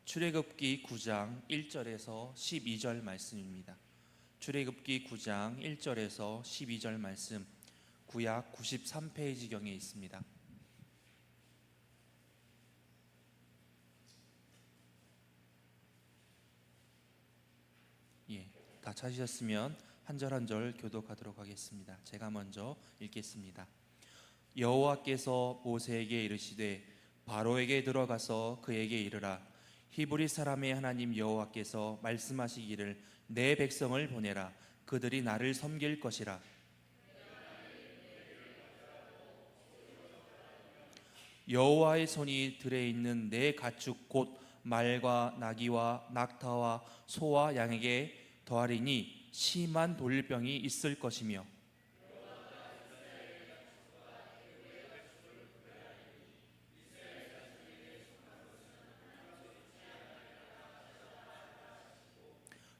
출애굽기 9장 1절에서 12절 말씀입니다. 출애굽기 9장 1절에서 12절 말씀, 구약 93페이지경에 있습니다. 다 찾으셨으면 한 절 한 절 교독하도록 하겠습니다. 제가 먼저 읽겠습니다. 여호와께서 모세에게 이르시되 바로에게 들어가서 그에게 이르라. 히브리 사람의 하나님 여호와께서 말씀하시기를 내 백성을 보내라. 그들이 나를 섬길 것이라. 여호와의 손이 들에 있는 내 가축 곧 말과 나귀와 낙타와 소와 양에게 더하리니 심한 돌병이 있을 것이며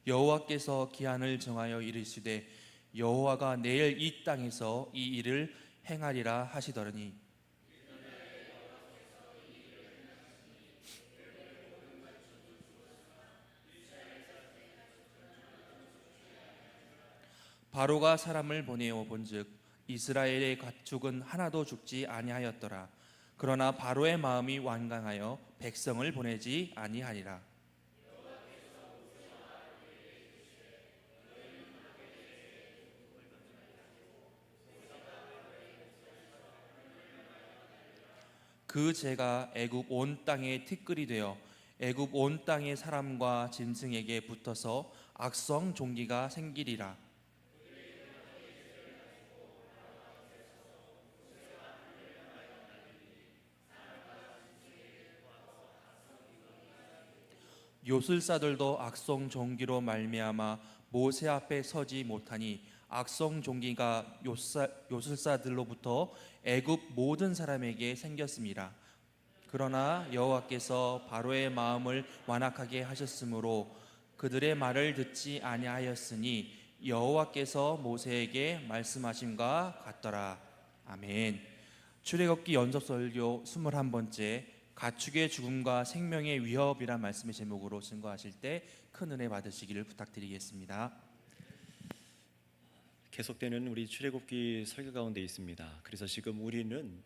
여호와께서 기한을 정하여 이르시되 여호와가 내일 이 땅에서 이 일을 행하리라 하시더니 바로가 사람을 보내어 본즉 이스라엘의 가축은 하나도 죽지 아니하였더라. 그러나 바로의 마음이 완강하여 백성을 보내지 아니하니라. 그 재가 애굽 온 땅에 티끌이 되어 애굽 온 땅의 사람과 짐승에게 붙어서 악성 종기가 생기리라. 요술사들도 악성 종기로 말미암아 모세 앞에 서지 못하니 악성 종기가 요술사들로부터 애굽 모든 사람에게 생겼습니다. 그러나 여호와께서 바로의 마음을 완악하게 하셨으므로 그들의 말을 듣지 아니하였으니 여호와께서 모세에게 말씀하심과 같더라. 아멘. 출애굽기 연속설교 21번째, 가축의 죽음과 생명의 위협이란 말씀의 제목으로 증거하실 때 큰 은혜 받으시기를 부탁드리겠습니다. 계속되는 우리 출애굽기 설교 가운데 있습니다. 그래서 지금 우리는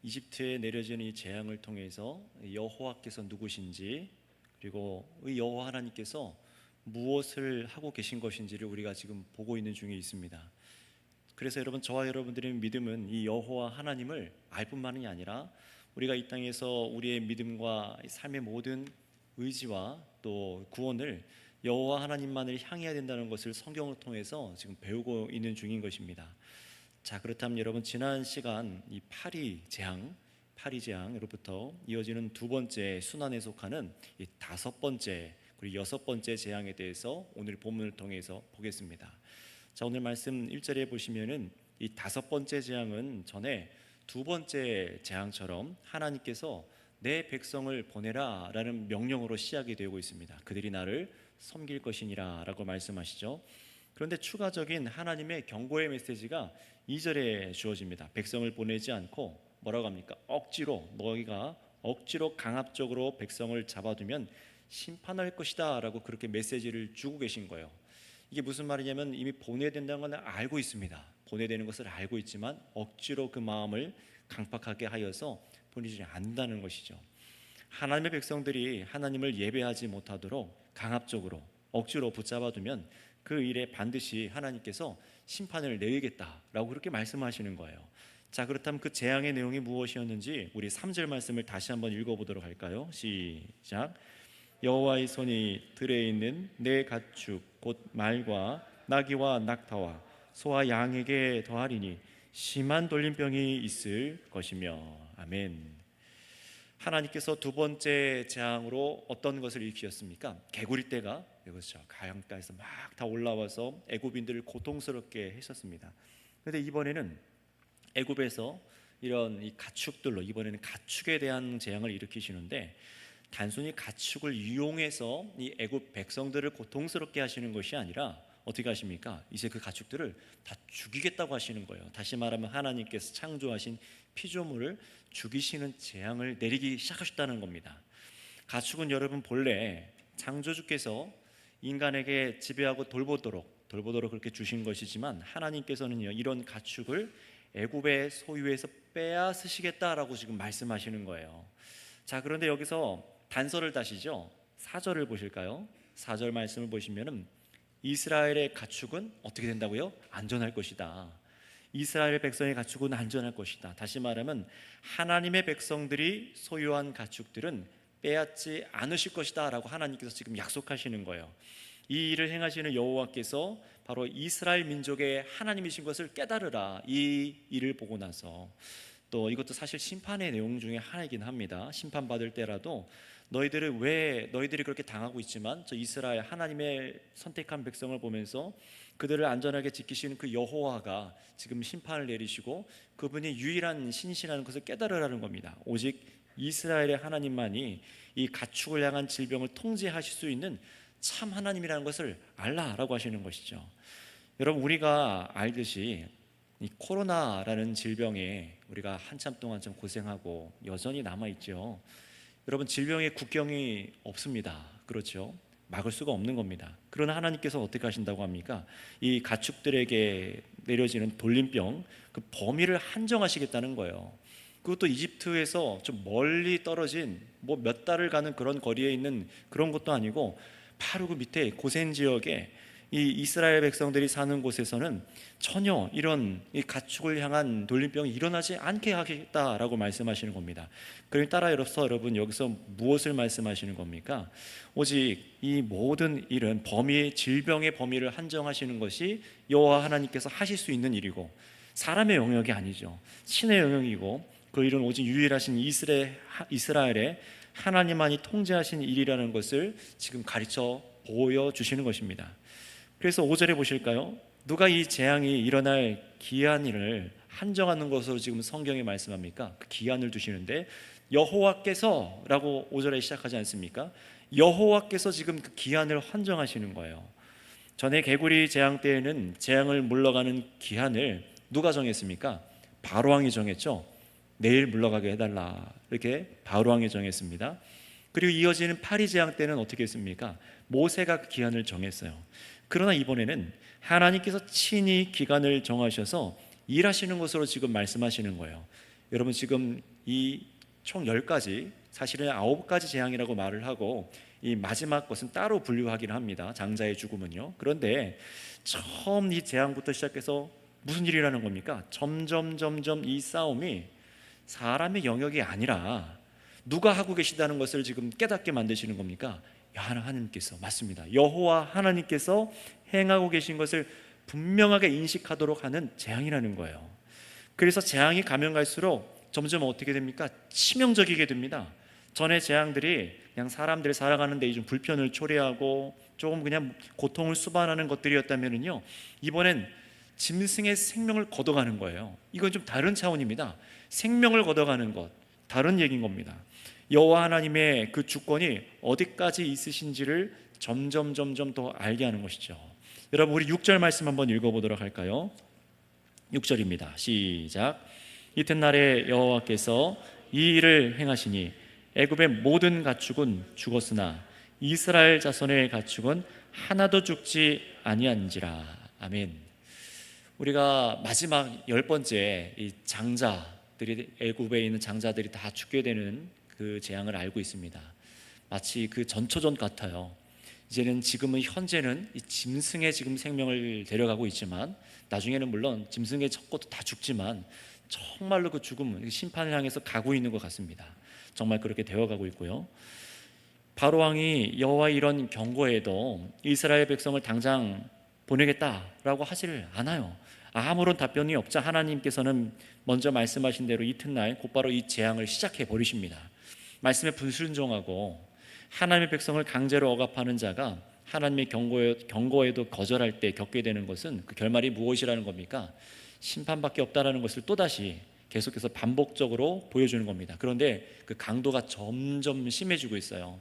이집트에 내려진 이 재앙을 통해서 여호와께서 누구신지, 그리고 이 여호와 하나님께서 무엇을 하고 계신 것인지를 우리가 지금 보고 있는 중에 있습니다. 그래서 여러분, 저와 여러분들의 믿음은 이 여호와 하나님을 알 뿐만이 아니라 우리가 이 땅에서 우리의 믿음과 삶의 모든 의지와 또 구원을 여호와 하나님만을 향해야 된다는 것을 성경을 통해서 지금 배우고 있는 중인 것입니다. 자, 그렇다면 여러분, 지난 시간 이 파리 재앙으로부터 이어지는 두 번째 순환에 속하는 이 다섯 번째 그리고 여섯 번째 재앙에 대해서 오늘 본문을 통해서 보겠습니다. 자, 오늘 말씀 1절에 보시면은 이 다섯 번째 재앙은 전에 두 번째 재앙처럼 하나님께서 내 백성을 보내라 라는 명령으로 시작이 되고 있습니다. 그들이 나를 섬길 것이니라 라고 말씀하시죠. 그런데 추가적인 하나님의 경고의 메시지가 2절에 주어집니다. 백성을 보내지 않고 뭐라고 합니까? 너희가 억지로 강압적으로 백성을 잡아두면 심판할 것이다 라고 그렇게 메시지를 주고 계신 거예요. 이게 무슨 말이냐면 이미 보내야 된다는 건 알고 있습니다. 보내야 되는 것을 알고 있지만 억지로 그 마음을 강팍하게 하여서 보내지 않는다는 것이죠. 하나님의 백성들이 하나님을 예배하지 못하도록 강압적으로 억지로 붙잡아두면 그 일에 반드시 하나님께서 심판을 내리겠다라고 그렇게 말씀하시는 거예요. 자, 그렇다면 그 재앙의 내용이 무엇이었는지 우리 3절 말씀을 다시 한번 읽어보도록 할까요? 시작. 여호와의 손이 들에 있는 내 가축 곧 말과 나귀와 낙타와 소와 양에게 더하리니 심한 돌림병이 있을 것이며. 아멘. 하나님께서 두 번째 재앙으로 어떤 것을 일으키셨습니까? 개구리떼가 강가에서 막 다 올라와서 애굽인들을 고통스럽게 했었습니다. 그런데 이번에는 애굽에서 이런 이 가축들로 이번에는 가축에 대한 재앙을 일으키시는데, 단순히 가축을 이용해서 이 애굽 백성들을 고통스럽게 하시는 것이 아니라 어떻게 하십니까? 이제 그 가축들을 다 죽이겠다고 하시는 거예요. 다시 말하면 하나님께서 창조하신 피조물을 죽이시는 재앙을 내리기 시작하셨다는 겁니다. 가축은 여러분 본래 창조주께서 인간에게 지배하고 돌보도록 그렇게 주신 것이지만 하나님께서는요, 이런 가축을 애굽의 소유에서 빼앗으시겠다라고 지금 말씀하시는 거예요. 자, 그런데 여기서 단서를 다시죠. 4절을 보실까요? 4절 말씀을 보시면은 이스라엘의 가축은 어떻게 된다고요? 안전할 것이다. 이스라엘 백성의 가축은 안전할 것이다. 다시 말하면 하나님의 백성들이 소유한 가축들은 빼앗지 않으실 것이다 라고 하나님께서 지금 약속하시는 거예요. 이 일을 행하시는 여호와께서 바로 이스라엘 민족의 하나님이신 것을 깨달으라. 이 일을 보고 나서 또 이것도 사실 심판의 내용 중에 하나이긴 합니다. 심판받을 때라도 너희들이 그렇게 당하고 있지만 저 이스라엘 하나님의 선택한 백성을 보면서 그들을 안전하게 지키시는 그 여호와가 지금 심판을 내리시고 그분이 유일한 신이시라는 것을 깨달으라는 겁니다. 오직 이스라엘의 하나님만이 이 가축을 향한 질병을 통제하실 수 있는 참 하나님이라는 것을 알라라고 하시는 것이죠. 여러분, 우리가 알듯이 이 코로나라는 질병에 우리가 한참 동안 좀 고생하고 여전히 남아있죠. 여러분, 질병의 국경이 없습니다. 그렇죠? 막을 수가 없는 겁니다. 그러나 하나님께서 어떻게 하신다고 합니까? 이 가축들에게 내려지는 돌림병 그 범위를 한정하시겠다는 거예요. 그것도 이집트에서 좀 멀리 떨어진 뭐 몇 달을 가는 그런 거리에 있는 그런 것도 아니고 바로 그 밑에 고센 지역에 이 이스라엘 백성들이 사는 곳에서는 전혀 이런 이 가축을 향한 돌림병이 일어나지 않게 하겠다라고 말씀하시는 겁니다. 그러니 따라서 여러분, 여기서 무엇을 말씀하시는 겁니까? 오직 이 모든 일은 질병의 범위를 한정하시는 것이 여호와 하나님께서 하실 수 있는 일이고 사람의 영역이 아니죠. 신의 영역이고 그 일은 오직 유일하신 이스라엘의 하나님만이 통제하신 일이라는 것을 지금 가르쳐 보여주시는 것입니다. 그래서 5절에 보실까요? 누가 이 재앙이 일어날 기한을 한정하는 것으로 지금 성경에 말씀합니까? 그 기한을 두시는데 여호와께서 라고 5절에 시작하지 않습니까? 여호와께서 지금 그 기한을 한정하시는 거예요. 전에 개구리 재앙 때에는 재앙을 물러가는 기한을 누가 정했습니까? 바로왕이 정했죠. 내일 물러가게 해달라, 이렇게 바로왕이 정했습니다. 그리고 이어지는 파리 재앙 때는 어떻게 했습니까? 모세가 그 기한을 정했어요. 그러나 이번에는 하나님께서 친히 기간을 정하셔서 일하시는 것으로 지금 말씀하시는 거예요. 여러분, 지금 이 총 10가지, 사실은 9가지 재앙이라고 말을 하고 이 마지막 것은 따로 분류하기를 합니다. 장자의 죽음은요. 그런데 처음 이 재앙부터 시작해서 무슨 일이라는 겁니까? 점점 이 싸움이 사람의 영역이 아니라 누가 하고 계시다는 것을 지금 깨닫게 만드시는 겁니까? 하나님께서, 맞습니다. 여호와 하나님께서 행하고 계신 것을 분명하게 인식하도록 하는 재앙이라는 거예요. 그래서 재앙이 가면 갈수록 점점 어떻게 됩니까? 치명적이게 됩니다. 전에 재앙들이 그냥 사람들이 살아가는데 좀 불편을 초래하고 조금 그냥 고통을 수반하는 것들이었다면요, 이번엔 짐승의 생명을 걷어가는 거예요. 이건 좀 다른 차원입니다. 생명을 걷어가는 것, 다른 얘기인 겁니다. 여호와 하나님의 그 주권이 어디까지 있으신지를 점점 더 알게 하는 것이죠. 여러분, 우리 6절 말씀 한번 읽어보도록 할까요? 6절입니다. 시작. 이튿날에 여호와께서 이 일을 행하시니 애굽의 모든 가축은 죽었으나 이스라엘 자손의 가축은 하나도 죽지 아니한지라. 아멘. 우리가 마지막 10번째 이 장자들이, 애굽에 있는 장자들이 다 죽게 되는 그 재앙을 알고 있습니다. 마치 그 전초전 같아요. 지금은 현재는 이 짐승의 지금 생명을 데려가고 있지만 나중에는 물론 짐승의 첫 것도 다 죽지만 정말로 그 죽음은 심판을 향해서 가고 있는 것 같습니다. 정말 그렇게 되어가고 있고요. 바로왕이 여호와의 이런 경고에도 이스라엘 백성을 당장 보내겠다라고 하지를 않아요. 아무런 답변이 없자 하나님께서는 먼저 말씀하신 대로 이튿날 곧바로 이 재앙을 시작해 버리십니다. 말씀에 불순종하고 하나님의 백성을 강제로 억압하는 자가 하나님의 경고에도 거절할 때 겪게 되는 것은 그 결말이 무엇이라는 겁니까? 심판밖에 없다라는 것을 또다시 계속해서 반복적으로 보여주는 겁니다. 그런데 그 강도가 점점 심해지고 있어요.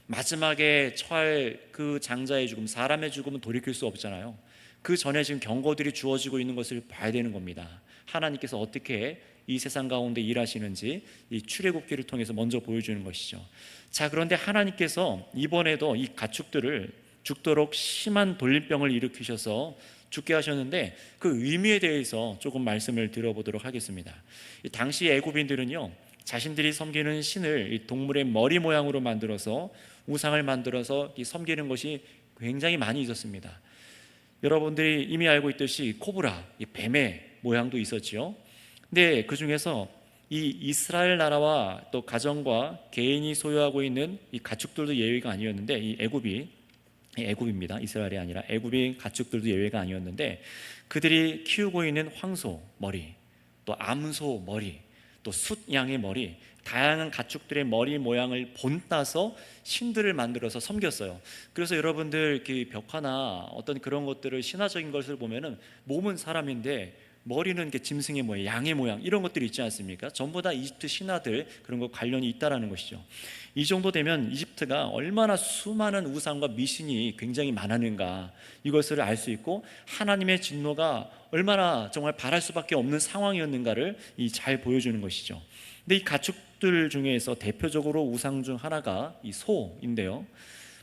마지막에 처할 그 장자의 죽음, 사람의 죽음은 돌이킬 수 없잖아요. 그 전에 지금 경고들이 주어지고 있는 것을 봐야 되는 겁니다. 하나님께서 어떻게 이 세상 가운데 일하시는지 이 출애굽기를 통해서 먼저 보여주는 것이죠. 자, 그런데 하나님께서 이번에도 이 가축들을 죽도록 심한 돌림병을 일으키셔서 죽게 하셨는데 그 의미에 대해서 조금 말씀을 드려보도록 하겠습니다. 당시 애굽인들은요, 자신들이 섬기는 신을 이 동물의 머리 모양으로 만들어서 우상을 만들어서 섬기는 것이 굉장히 많이 있었습니다. 여러분들이 이미 알고 있듯이 코브라, 이 뱀의 모양도 있었지요. 근데 그 중에서 이 이스라엘 나라와 또 가정과 개인이 소유하고 있는 이 가축들도 예외가 아니었는데, 이 애굽입니다. 이스라엘이 아니라 애굽인 가축들도 예외가 아니었는데, 그들이 키우고 있는 황소 머리, 또 암소 머리, 또 숫양의 머리, 다양한 가축들의 머리 모양을 본따서 신들을 만들어서 섬겼어요. 그래서 여러분들 그 벽화나 어떤 그런 것들을 신화적인 것을 보면은 몸은 사람인데 머리는 게 짐승의 모양, 양의 모양 이런 것들이 있지 않습니까? 전부 다 이집트 신화들 그런 거 관련이 있다라는 것이죠. 이 정도 되면 이집트가 얼마나 수많은 우상과 미신이 굉장히 많았는가 이것을 알 수 있고, 하나님의 진노가 얼마나 정말 바랄 수밖에 없는 상황이었는가를 잘 보여주는 것이죠. 근데 이 가축들 중에서 대표적으로 우상 중 하나가 이 소인데요,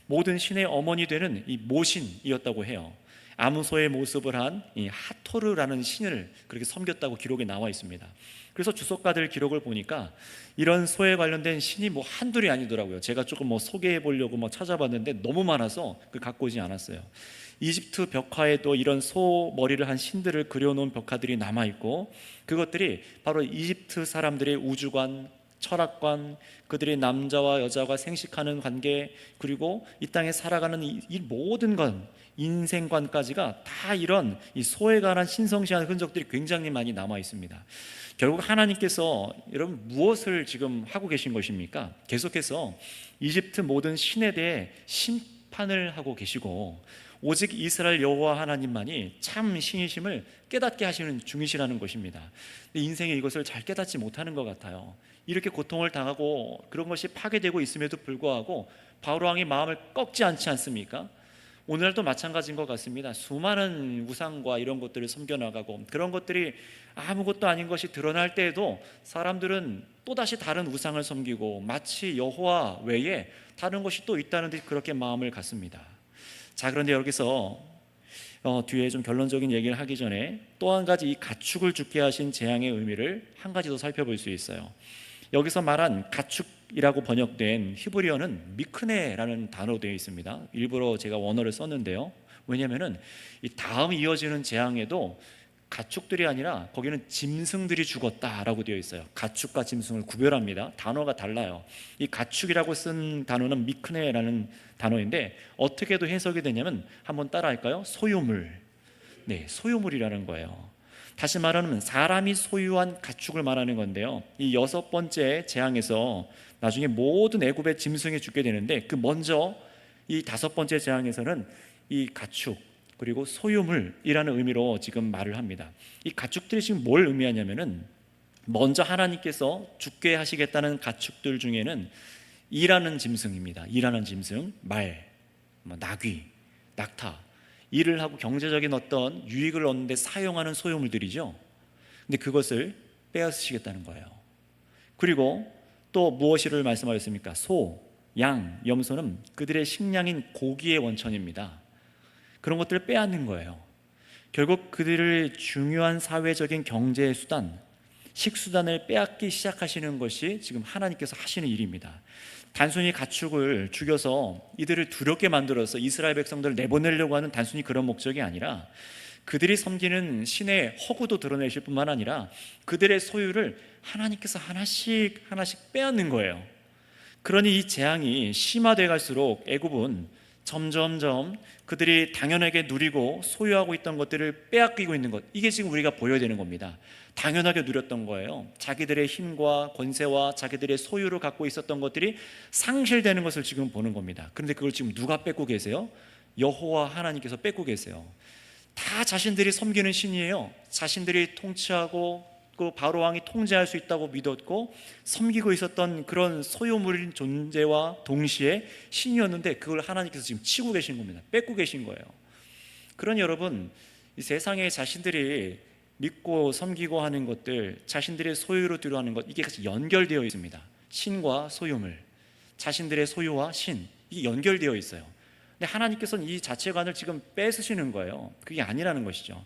모든 신의 어머니 되는 이 모신이었다고 해요. 암소의 모습을 한 이 하토르라는 신을 그렇게 섬겼다고 기록에 나와 있습니다. 그래서 주석가들 기록을 보니까 이런 소에 관련된 신이 뭐 한둘이 아니더라고요. 제가 조금 소개해 보려고 찾아봤는데 너무 많아서 갖고 오지 않았어요. 이집트 벽화에도 이런 소 머리를 한 신들을 그려놓은 벽화들이 남아 있고, 그것들이 바로 이집트 사람들의 우주관, 철학관, 그들의 남자와 여자가 생식하는 관계, 그리고 이 땅에 살아가는 이 모든 건, 인생관까지가 다 이런 이 소에 관한 신성시한 흔적들이 굉장히 많이 남아 있습니다. 결국 하나님께서 여러분 무엇을 지금 하고 계신 것입니까? 계속해서 이집트 모든 신에 대해 심판을 하고 계시고, 오직 이스라엘 여호와 하나님만이 참 신이심을 깨닫게 하시는 중이시라는 것입니다. 근데 인생에 이것을 잘 깨닫지 못하는 것 같아요. 이렇게 고통을 당하고 그런 것이 파괴되고 있음에도 불구하고 바로 왕이 마음을 꺾지 않지 않습니까? 오늘도 마찬가지인 것 같습니다. 수많은 우상과 이런 것들을 섬겨나가고 그런 것들이 아무것도 아닌 것이 드러날 때에도 사람들은 또다시 다른 우상을 섬기고 마치 여호와 외에 다른 것이 또 있다는 듯이 그렇게 마음을 갖습니다. 자, 그런데 여기서 뒤에 좀 결론적인 얘기를 하기 전에 또 한 가지 이 가축을 죽게 하신 재앙의 의미를 한 가지 더 살펴볼 수 있어요. 여기서 말한 가축이라고 번역된 히브리어는 미크네라는 단어로 되어 있습니다. 일부러 제가 원어를 썼는데요, 왜냐하면 이 다음 이어지는 재앙에도 가축들이 아니라 거기는 짐승들이 죽었다라고 되어 있어요. 가축과 짐승을 구별합니다. 단어가 달라요. 이 가축이라고 쓴 단어는 미크네라는 단어인데 어떻게도 해석이 되냐면 한번 따라할까요? 소유물. 네, 소유물이라는 거예요. 다시 말하면 사람이 소유한 가축을 말하는 건데요, 이 6번째 재앙에서 나중에 모든 애굽의 짐승이 죽게 되는데, 그 먼저 이 5번째 재앙에서는 이 가축 그리고 소유물이라는 의미로 지금 말을 합니다. 이 가축들이 지금 뭘 의미하냐면은, 먼저 하나님께서 죽게 하시겠다는 가축들 중에는 일하는 짐승입니다. 일하는 짐승, 말, 나귀, 낙타, 일을 하고 경제적인 어떤 유익을 얻는데 사용하는 소유물들이죠. 근데 그것을 빼앗으시겠다는 거예요. 그리고 또 무엇을 말씀하셨습니까? 소, 양, 염소는 그들의 식량인 고기의 원천입니다. 그런 것들을 빼앗는 거예요. 결국 그들의 중요한 사회적인 경제 수단, 식수단을 빼앗기 시작하시는 것이 지금 하나님께서 하시는 일입니다. 단순히 가축을 죽여서 이들을 두렵게 만들어서 이스라엘 백성들을 내보내려고 하는 단순히 그런 목적이 아니라, 그들이 섬기는 신의 허구도 드러내실 뿐만 아니라 그들의 소유를 하나님께서 하나씩 빼앗는 거예요. 그러니 이 재앙이 심화돼 갈수록 애굽은 점점점 그들이 당연하게 누리고 소유하고 있던 것들을 빼앗기고 있는 것, 이게 지금 우리가 보여야 되는 겁니다. 당연하게 누렸던 거예요. 자기들의 힘과 권세와 자기들의 소유를 갖고 있었던 것들이 상실되는 것을 지금 보는 겁니다. 그런데 그걸 지금 누가 뺏고 계세요? 여호와 하나님께서 뺏고 계세요. 다 자신들이 섬기는 신이에요. 자신들이 통치하고 그 바로 왕이 통제할 수 있다고 믿었고 섬기고 있었던 그런 소유물인 존재와 동시에 신이었는데, 그걸 하나님께서 지금 치고 계신 겁니다. 뺏고 계신 거예요. 그러니 여러분, 이 세상에 자신들이 믿고 섬기고 하는 것들, 자신들의 소유로 들어가는 것, 이게 같이 연결되어 있습니다. 신과 소유물, 자신들의 소유와 신, 이게 연결되어 있어요. 근데 하나님께서는 이 자체관을 지금 뺏으시는 거예요. 그게 아니라는 것이죠.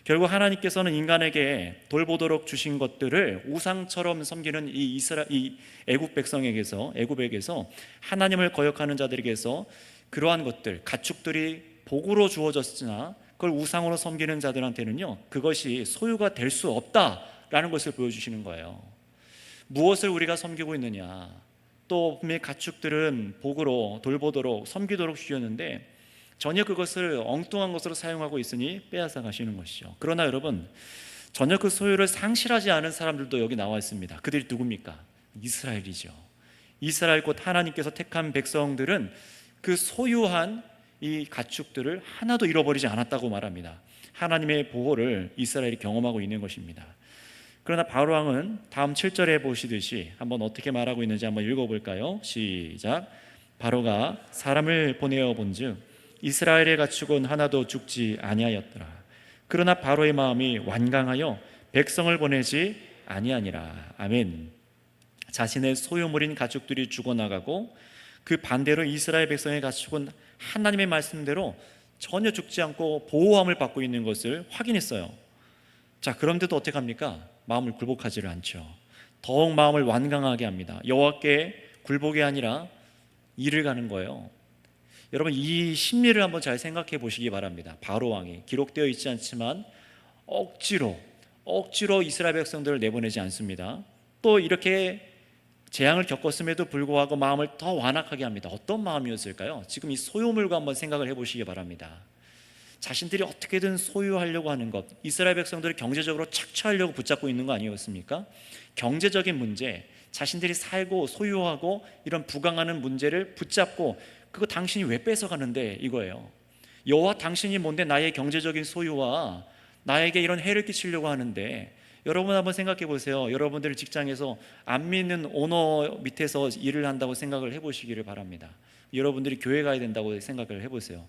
결국 하나님께서는 인간에게 돌보도록 주신 것들을 우상처럼 섬기는 이 애굽 백성에게서, 애굽에게서, 하나님을 거역하는 자들에게서 그러한 것들, 가축들이 복으로 주어졌으나 그걸 우상으로 섬기는 자들한테는요, 그것이 소유가 될 수 없다라는 것을 보여주시는 거예요. 무엇을 우리가 섬기고 있느냐? 또 분명히 가축들은 복으로 돌보도록 섬기도록 주셨는데 전혀 그것을 엉뚱한 것으로 사용하고 있으니 빼앗아 가시는 것이죠. 그러나 여러분, 전혀 그 소유를 상실하지 않은 사람들도 여기 나와 있습니다. 그들이 누굽니까? 이스라엘이죠. 이스라엘 곧 하나님께서 택한 백성들은 그 소유한 이 가축들을 하나도 잃어버리지 않았다고 말합니다. 하나님의 보호를 이스라엘이 경험하고 있는 것입니다. 그러나 바로 왕은 다음 7절에 보시듯이 한번 어떻게 말하고 있는지 한번 읽어볼까요? 시작. 바로가 사람을 보내어 본즉 이스라엘의 가축은 하나도 죽지 아니하였더라. 그러나 바로의 마음이 완강하여 백성을 보내지 아니하니라. 아멘. 자신의 소유물인 가축들이 죽어나가고 그 반대로 이스라엘 백성의 가축은 하나님의 말씀대로 전혀 죽지 않고 보호함을 받고 있는 것을 확인했어요. 자, 그런데도 어떻게 합니까? 마음을 굴복하지를 않죠. 더욱 마음을 완강하게 합니다. 여호와께 굴복이 아니라 일을 가는 거예요. 여러분, 이 심리를 한번 잘 생각해 보시기 바랍니다. 바로 왕이 기록되어 있지 않지만 억지로 이스라엘 백성들을 내보내지 않습니다. 또 이렇게 재앙을 겪었음에도 불구하고 마음을 더 완악하게 합니다. 어떤 마음이었을까요? 지금 이 소유물과 한번 생각을 해보시기 바랍니다. 자신들이 어떻게든 소유하려고 하는 것, 이스라엘 백성들을 경제적으로 착취하려고 붙잡고 있는 거 아니었습니까? 경제적인 문제, 자신들이 살고 소유하고 이런 부강하는 문제를 붙잡고 그거 당신이 왜 뺏어가는데 이거예요. 여호와 당신이 뭔데 나의 경제적인 소유와 나에게 이런 해를 끼치려고 하는데. 여러분 한번 생각해 보세요. 여러분들 직장에서 안 믿는 오너 밑에서 일을 한다고 생각을 해보시기를 바랍니다. 여러분들이 교회 가야 된다고 생각을 해보세요.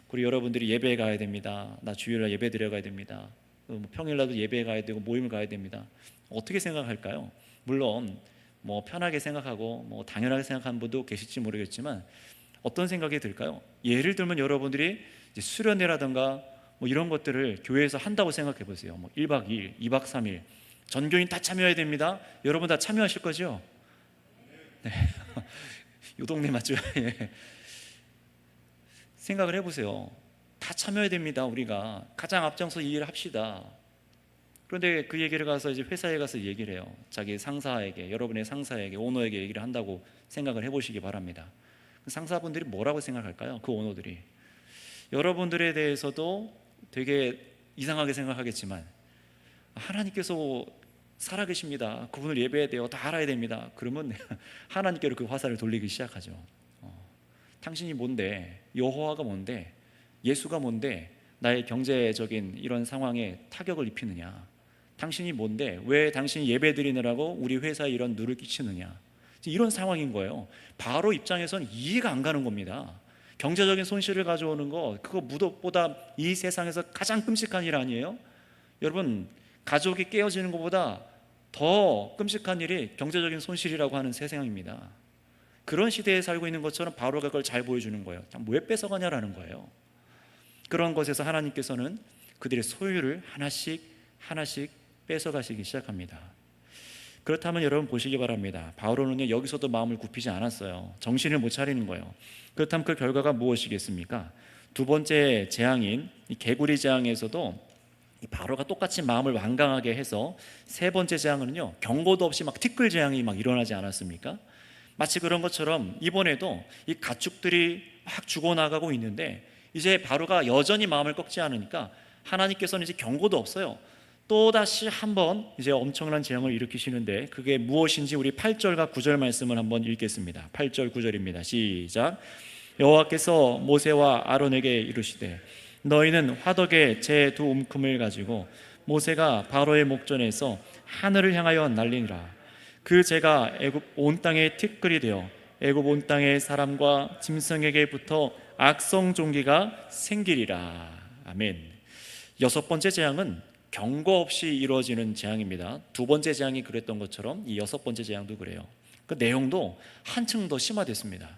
그리고 여러분들이 예배에 가야 됩니다. 나 주일날 예배 드려가야 됩니다. 평일날도 예배에 가야 되고 모임을 가야 됩니다. 어떻게 생각할까요? 물론 뭐 편하게 생각하고 뭐 당연하게 생각하는 분도 계실지 모르겠지만 어떤 생각이 들까요? 예를 들면 여러분들이 이제 수련회라든가 뭐 이런 것들을 교회에서 한다고 생각해 보세요. 뭐 1박 2일, 2박 3일 전교인 다 참여해야 됩니다. 여러분 다 참여하실 거죠? 네. 요 동네 맞죠? 예. 생각을 해보세요. 다 참여해야 됩니다. 우리가 가장 앞장서 이 일을 합시다. 그런데 그 얘기를 가서 이제 회사에 가서 얘기를 해요. 자기 상사에게, 여러분의 상사에게, 오너에게 얘기를 한다고 생각을 해보시기 바랍니다. 상사분들이 뭐라고 생각할까요? 그 오너들이 여러분들에 대해서도 되게 이상하게 생각하겠지만 하나님께서 살아계십니다. 그분을 예배해야 돼요. 다 알아야 됩니다. 그러면 하나님께로 그 화살을 돌리기 시작하죠. 당신이 뭔데? 여호와가 뭔데? 예수가 뭔데? 나의 경제적인 이런 상황에 타격을 입히느냐? 당신이 뭔데? 왜 당신이 예배 드리느라고 우리 회사에 이런 누를 끼치느냐? 이런 상황인 거예요. 바로 입장에서는 이해가 안 가는 겁니다. 경제적인 손실을 가져오는 거, 그거 무엇보다 이 세상에서 가장 끔찍한 일 아니에요? 여러분, 가족이 깨어지는 것보다 더 끔찍한 일이 경제적인 손실이라고 하는 세상입니다. 그런 시대에 살고 있는 것처럼 바로가 그걸 잘 보여주는 거예요. 왜 뺏어가냐라는 거예요. 그런 것에서 하나님께서는 그들의 소유를 하나씩 뺏어가시기 시작합니다. 그렇다면 여러분 보시기 바랍니다. 바로는요, 여기서도 마음을 굽히지 않았어요. 정신을 못 차리는 거예요. 그렇다면 그 결과가 무엇이겠습니까? 두 번째 재앙인 이 개구리 재앙에서도 이 바로가 똑같이 마음을 완강하게 해서 세 번째 재앙은요, 경고도 없이 막 티끌 재앙이 막 일어나지 않았습니까? 마치 그런 것처럼 이번에도 이 가축들이 막 죽어나가고 있는데 이제 바로가 여전히 마음을 꺾지 않으니까 하나님께서는 이제 경고도 없어요. 또다시 한번 이제 엄청난 재앙을 일으키시는데 그게 무엇인지 우리 8절과 9절 말씀을 한번 읽겠습니다. 8절 9절입니다. 시작. 여호와께서 모세와 아론에게 이르시되 너희는 화덕에 제 두 움큼을 가지고 모세가 바로의 목전에서 하늘을 향하여 날리니라. 그 재가 애굽 온 땅에 티끌이 되어 애굽 온 땅의 사람과 짐승에게부터 악성 종기가 생기리라. 아멘. 여섯 번째 재앙은 경고 없이 이루어지는 재앙입니다. 두 번째 재앙이 그랬던 것처럼 이 여섯 번째 재앙도 그래요. 그 내용도 한층 더 심화됐습니다.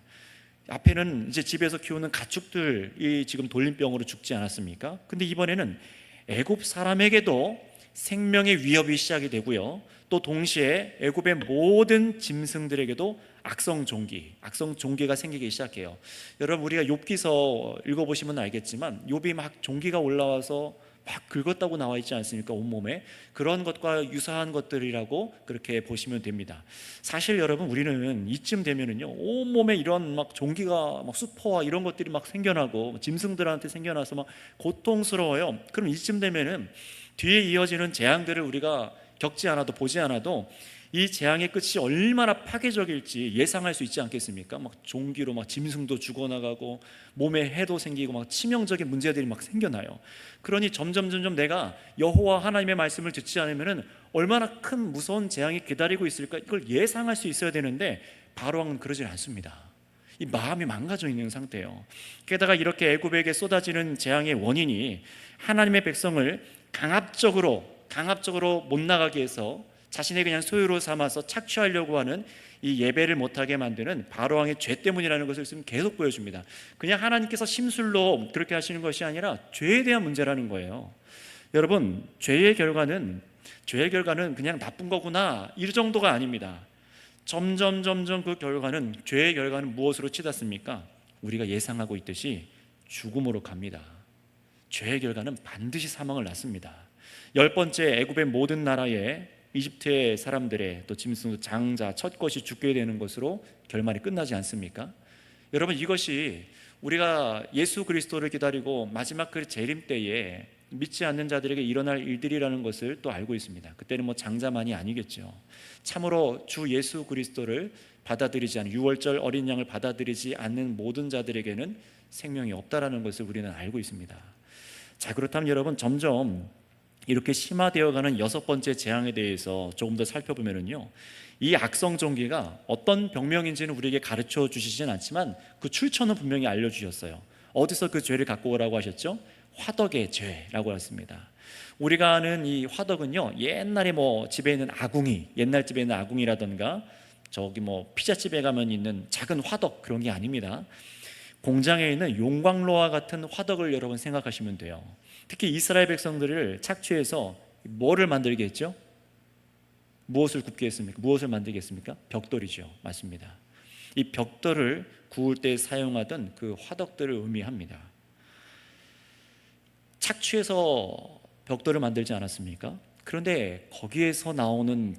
앞에는 이제 집에서 키우는 가축들이 지금 돌림병으로 죽지 않았습니까? 근데 이번에는 애굽 사람에게도 생명의 위협이 시작이 되고요. 또 동시에 애굽의 모든 짐승들에게도 악성 종기가 생기기 시작해요. 여러분, 우리가 욥기서 읽어보시면 알겠지만 욥이 막 종기가 올라와서 막 긁었다고 나와 있지 않습니까? 온몸에. 그런 것과 유사한 것들이라고 그렇게 보시면 됩니다. 사실 여러분, 우리는 이쯤 되면은요, 온몸에 이런 막 종기가 막 수포와 이런 것들이 막 생겨나고 짐승들한테 생겨나서 막 고통스러워요. 그럼 이쯤 되면은 뒤에 이어지는 재앙들을 우리가 겪지 않아도 보지 않아도 이 재앙의 끝이 얼마나 파괴적일지 예상할 수 있지 않겠습니까? 막 종기로 막 짐승도 죽어나가고 몸에 해도 생기고 막 치명적인 문제들이 막 생겨나요. 그러니 점점 내가 여호와 하나님의 말씀을 듣지 않으면은 얼마나 큰 무서운 재앙이 기다리고 있을까, 이걸 예상할 수 있어야 되는데 바로왕은 그러질 않습니다. 이 마음이 망가져 있는 상태예요. 게다가 이렇게 애굽에게 쏟아지는 재앙의 원인이 하나님의 백성을 강압적으로 못 나가게 해서 자신의 그냥 소유로 삼아서 착취하려고 하는 이 예배를 못하게 만드는 바로왕의 죄 때문이라는 것을 지금 계속 보여줍니다. 그냥 하나님께서 심술로 그렇게 하시는 것이 아니라 죄에 대한 문제라는 거예요. 여러분, 죄의 결과는 그냥 나쁜 거구나 이 정도가 아닙니다. 점점 그 결과는, 죄의 결과는 무엇으로 치닫습니까? 우리가 예상하고 있듯이 죽음으로 갑니다. 죄의 결과는 반드시 사망을 낳습니다. 10번째, 애굽의 모든 나라에 이집트의 사람들의 또 짐승, 장자, 첫것이 죽게 되는 것으로 결말이 끝나지 않습니까? 여러분, 이것이 우리가 예수 그리스도를 기다리고 마지막 그 재림 때에 믿지 않는 자들에게 일어날 일들이라는 것을 또 알고 있습니다. 그때는 뭐 장자만이 아니겠죠. 참으로 주 예수 그리스도를 받아들이지 않는, 유월절 어린 양을 받아들이지 않는 모든 자들에게는 생명이 없다라는 것을 우리는 알고 있습니다. 자, 그렇다면 여러분, 점점 이렇게 심화되어가는 여섯 번째 재앙에 대해서 조금 더 살펴보면요, 이 악성 종기가 어떤 병명인지는 우리에게 가르쳐 주시진 않지만 그 출처는 분명히 알려주셨어요. 어디서 그 죄를 갖고 오라고 하셨죠? 화덕의 죄라고 했습니다. 우리가 아는 이 화덕은요, 옛날에 뭐 집에 있는 아궁이, 옛날 집에 있는 아궁이라던가 저기 뭐 피자집에 가면 있는 작은 화덕, 그런 게 아닙니다. 공장에 있는 용광로와 같은 화덕을 여러분 생각하시면 돼요. 특히 이스라엘 백성들을 착취해서 뭐를 만들게 했죠? 무엇을 굽게 했습니까? 무엇을 만들게 했습니까? 벽돌이죠. 맞습니다. 이 벽돌을 구울 때 사용하던 그 화덕들을 의미합니다. 착취해서 벽돌을 만들지 않았습니까? 그런데 거기서 나오는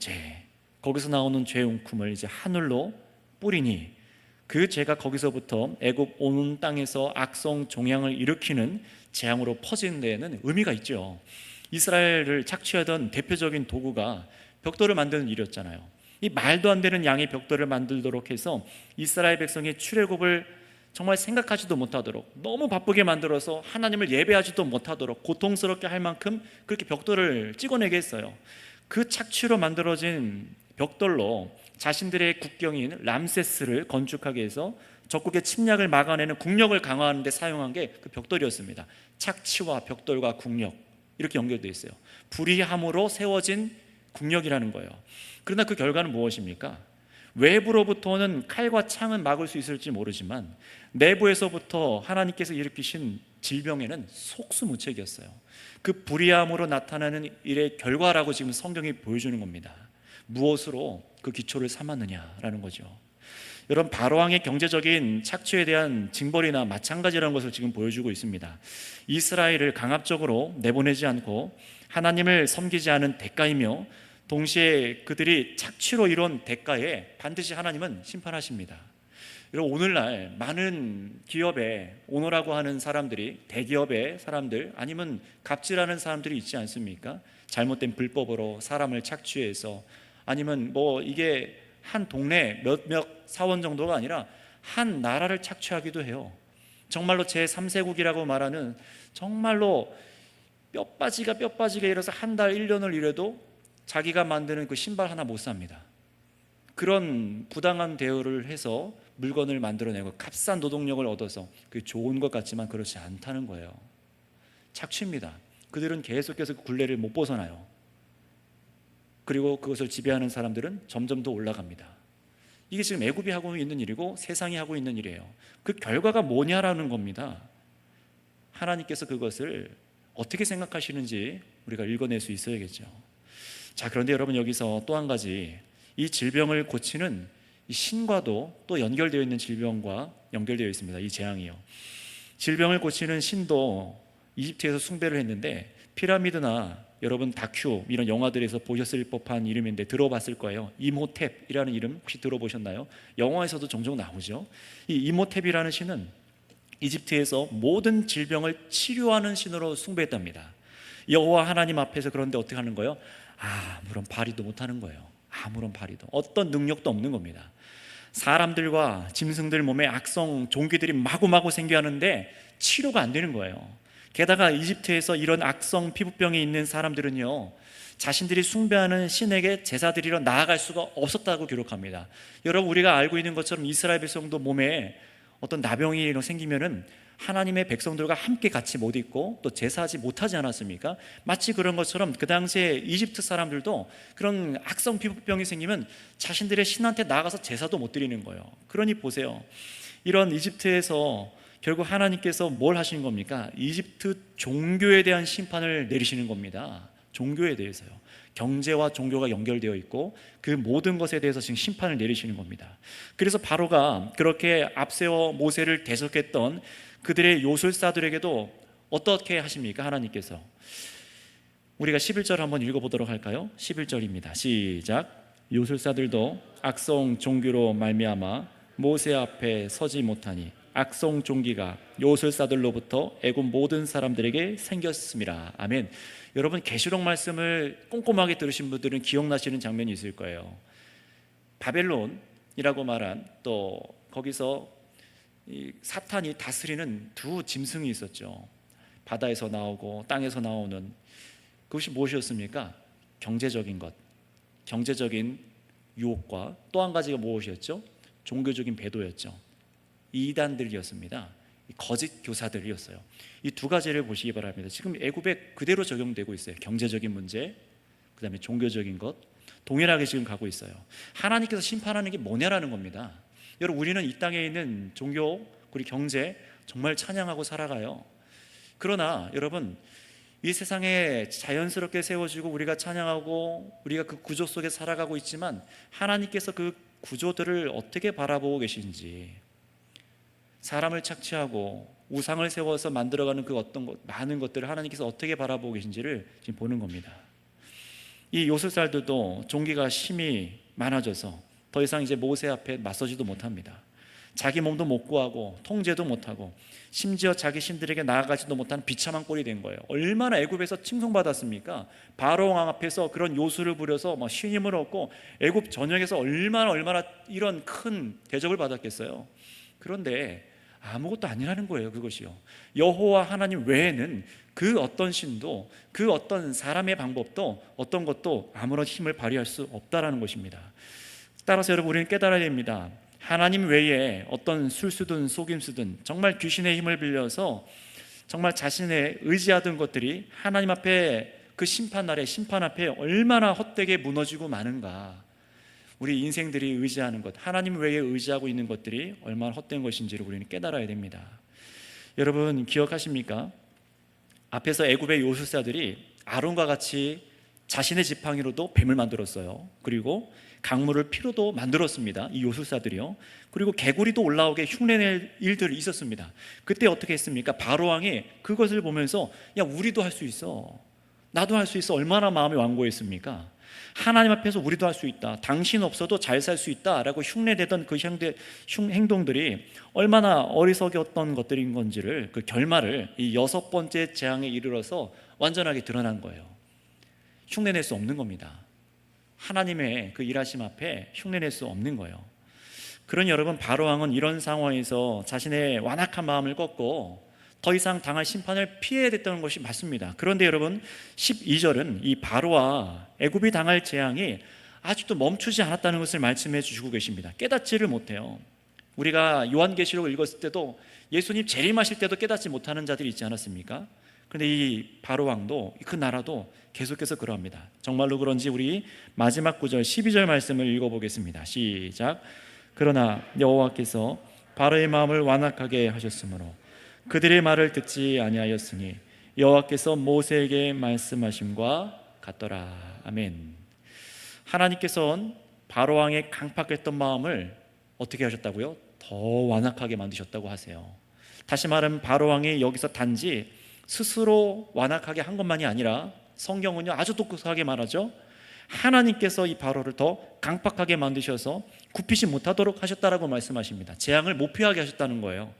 죄웅큼을 이제 하늘로 뿌리니 그 죄가 거기서부터 애굽 온 땅에서 악성 종양을 일으키는 재앙으로 퍼지는 데에는 의미가 있죠. 이스라엘을 착취하던 대표적인 도구가 벽돌을 만드는 일이었잖아요. 이 말도 안 되는 양의 벽돌을 만들도록 해서 이스라엘 백성의 출애굽을 정말 생각하지도 못하도록, 너무 바쁘게 만들어서 하나님을 예배하지도 못하도록 고통스럽게 할 만큼 그렇게 벽돌을 찍어내게 했어요. 그 착취로 만들어진 벽돌로 자신들의 국경인 람세스를 건축하게 해서 적국의 침략을 막아내는 국력을 강화하는 데 사용한 게 그 벽돌이었습니다. 착취와 벽돌과 국력, 이렇게 연결되어 있어요. 불의함으로 세워진 국력이라는 거예요. 그러나 그 결과는 무엇입니까? 외부로부터는 칼과 창은 막을 수 있을지 모르지만 내부에서부터 하나님께서 일으키신 질병에는 속수무책이었어요. 그 불의함으로 나타나는 일의 결과라고 지금 성경이 보여주는 겁니다. 무엇으로 그 기초를 삼았느냐라는 거죠. 여러분, 바로왕의 경제적인 착취에 대한 징벌이나 마찬가지라는 것을 지금 보여주고 있습니다. 이스라엘을 강압적으로 내보내지 않고 하나님을 섬기지 않은 대가이며 동시에 그들이 착취로 이룬 대가에 반드시 하나님은 심판하십니다. 여러분, 오늘날 많은 기업에 오너라고 하는 사람들이, 대기업의 사람들 아니면 갑질하는 사람들이 있지 않습니까? 잘못된 불법으로 사람을 착취해서, 아니면 뭐 이게 한 동네 몇몇 사원 정도가 아니라 한 나라를 착취하기도 해요. 정말로 제3세국이라고 말하는, 정말로 뼈빠지게 일어서 한 달 1년을 일해도 자기가 만드는 그 신발 하나 못 삽니다. 그런 부당한 대우를 해서 물건을 만들어내고 값싼 노동력을 얻어서 그게 좋은 것 같지만 그렇지 않다는 거예요. 착취입니다. 그들은 계속해서 그 굴레를 못 벗어나요. 그리고 그것을 지배하는 사람들은 점점 더 올라갑니다. 이게 지금 애굽이 하고 있는 일이고 세상이 하고 있는 일이에요. 그 결과가 뭐냐라는 겁니다. 하나님께서 그것을 어떻게 생각하시는지 우리가 읽어낼 수 있어야겠죠. 자, 그런데 여러분, 여기서 또 한 가지, 이 질병을 고치는 이 신과도 또 연결되어 있는 질병과 연결되어 있습니다. 이 재앙이요. 질병을 고치는 신도 이집트에서 숭배를 했는데, 피라미드나 여러분 다큐 이런 영화들에서 보셨을 법한 이름인데 들어봤을 거예요. 이모탭이라는 이름 혹시 들어보셨나요? 영화에서도 종종 나오죠. 이 이모탭이라는 신은 이집트에서 모든 질병을 치료하는 신으로 숭배했답니다. 여호와 하나님 앞에서. 그런데 어떻게 하는 거예요? 아무런 발휘도 못하는 거예요. 아무런 발휘도, 어떤 능력도 없는 겁니다. 사람들과 짐승들 몸에 악성 종기들이 마구마구 생겨하는데 치료가 안 되는 거예요. 게다가 이집트에서 이런 악성 피부병이 있는 사람들은요, 자신들이 숭배하는 신에게 제사 드리러 나아갈 수가 없었다고 기록합니다. 여러분, 우리가 알고 있는 것처럼 이스라엘 백성도 몸에 어떤 나병이 생기면은 하나님의 백성들과 함께 같이 못 있고 또 제사하지 못하지 않았습니까? 마치 그런 것처럼 그 당시에 이집트 사람들도 그런 악성 피부병이 생기면 자신들의 신한테 나가서 제사도 못 드리는 거예요. 그러니 보세요, 이런 이집트에서 결국 하나님께서 뭘 하시는 겁니까? 이집트 종교에 대한 심판을 내리시는 겁니다. 종교에 대해서요. 경제와 종교가 연결되어 있고 그 모든 것에 대해서 지금 심판을 내리시는 겁니다. 그래서 바로가 그렇게 앞세워 모세를 대적했던 그들의 요술사들에게도 어떻게 하십니까? 하나님께서. 우리가 11절 한번 읽어보도록 할까요? 11절입니다. 시작. 요술사들도 악성 종교로 말미암아 모세 앞에 서지 못하니 악성 종기가 요술사들로부터 애굽 모든 사람들에게 생겼습니다. 아멘. 여러분, 계시록 말씀을 꼼꼼하게 들으신 분들은 기억나시는 장면이 있을 거예요. 바벨론이라고 말한, 또 거기서 이 사탄이 다스리는 두 짐승이 있었죠. 바다에서 나오고 땅에서 나오는. 그것이 무엇이었습니까? 경제적인 것, 경제적인 유혹과 또 한 가지가 무엇이었죠? 종교적인 배도였죠. 이단들이었습니다. 거짓 교사들이었어요. 이 두 가지를 보시기 바랍니다. 지금 애굽에 그대로 적용되고 있어요. 경제적인 문제, 그 다음에 종교적인 것, 동일하게 지금 가고 있어요. 하나님께서 심판하는 게 뭐냐라는 겁니다. 여러분, 우리는 이 땅에 있는 종교 그리고 경제 정말 찬양하고 살아가요. 그러나 여러분, 이 세상에 자연스럽게 세워지고 우리가 찬양하고 우리가 그 구조 속에 살아가고 있지만 하나님께서 그 구조들을 어떻게 바라보고 계신지, 사람을 착취하고 우상을 세워서 만들어가는 그 어떤 것, 많은 것들을 하나님께서 어떻게 바라보고 계신지를 지금 보는 겁니다. 이 요술살들도 종기가 심히 많아져서 더 이상 이제 모세 앞에 맞서지도 못합니다. 자기 몸도 못 구하고 통제도 못하고 심지어 자기 신들에게 나아가지도 못하는 비참한 꼴이 된 거예요. 얼마나 애굽에서 칭송받았습니까? 바로 왕 앞에서 그런 요술을 부려서 막 신임을 얻고 애굽 전역에서 얼마나 이런 큰 대접을 받았겠어요. 그런데 아무것도 아니라는 거예요. 그것이요, 여호와 하나님 외에는 그 어떤 신도, 그 어떤 사람의 방법도, 어떤 것도 아무런 힘을 발휘할 수 없다라는 것입니다. 따라서 여러분, 우리는 깨달아야 됩니다. 하나님 외에 어떤 술수든 속임수든 정말 귀신의 힘을 빌려서 정말 자신의 의지하던 것들이 하나님 앞에, 그 심판날에 심판 앞에 얼마나 헛되게 무너지고 마는가. 우리 인생들이 의지하는 것, 하나님 외에 의지하고 있는 것들이 얼마나 헛된 것인지를 우리는 깨달아야 됩니다. 여러분, 기억하십니까? 앞에서 애굽의 요술사들이 아론과 같이 자신의 지팡이로도 뱀을 만들었어요. 그리고 강물을 피로도 만들었습니다. 이 요술사들이요. 그리고 개구리도 올라오게 흉내낼 일들이 있었습니다. 그때 어떻게 했습니까? 바로왕이 그것을 보면서 야, 우리도 할 수 있어, 나도 할 수 있어, 얼마나 마음이 완고했습니까? 하나님 앞에서 우리도 할 수 있다, 당신 없어도 잘 살 수 있다 라고 흉내내던 그 행동들이 얼마나 어리석었던 것들인 건지를, 그 결말을 이 6번째 재앙에 이르러서 완전하게 드러난 거예요. 흉내낼 수 없는 겁니다. 하나님의 그 일하심 앞에 흉내낼 수 없는 거예요. 그러니 여러분, 바로왕은 이런 상황에서 자신의 완악한 마음을 꺾고 더 이상 당할 심판을 피해야 됐다는 것이 맞습니다. 그런데 여러분, 12절은 이 바로와 애굽이 당할 재앙이 아직도 멈추지 않았다는 것을 말씀해 주시고 계십니다. 깨닫지를 못해요. 우리가 요한계시록을 읽었을 때도 예수님 재림하실 때도 깨닫지 못하는 자들이 있지 않았습니까? 그런데 이 바로 왕도 그 나라도 계속해서 그러합니다. 정말로 그런지 우리 마지막 구절 12절 말씀을 읽어보겠습니다. 시작. 그러나 여호와께서 바로의 마음을 완악하게 하셨으므로 그들의 말을 듣지 아니하였으니 여호와께서 모세에게 말씀하심과 같더라. 아멘. 하나님께서는 바로 왕의 강팍했던 마음을 어떻게 하셨다고요? 더 완악하게 만드셨다고 하세요. 다시 말하면 바로 왕이 여기서 단지 스스로 완악하게 한 것만이 아니라 성경은요 아주 독특하게 말하죠. 하나님께서 이 바로를 더 강팍하게 만드셔서 굽히지 못하도록 하셨다라고 말씀하십니다. 재앙을 못 피하게 하셨다는 거예요.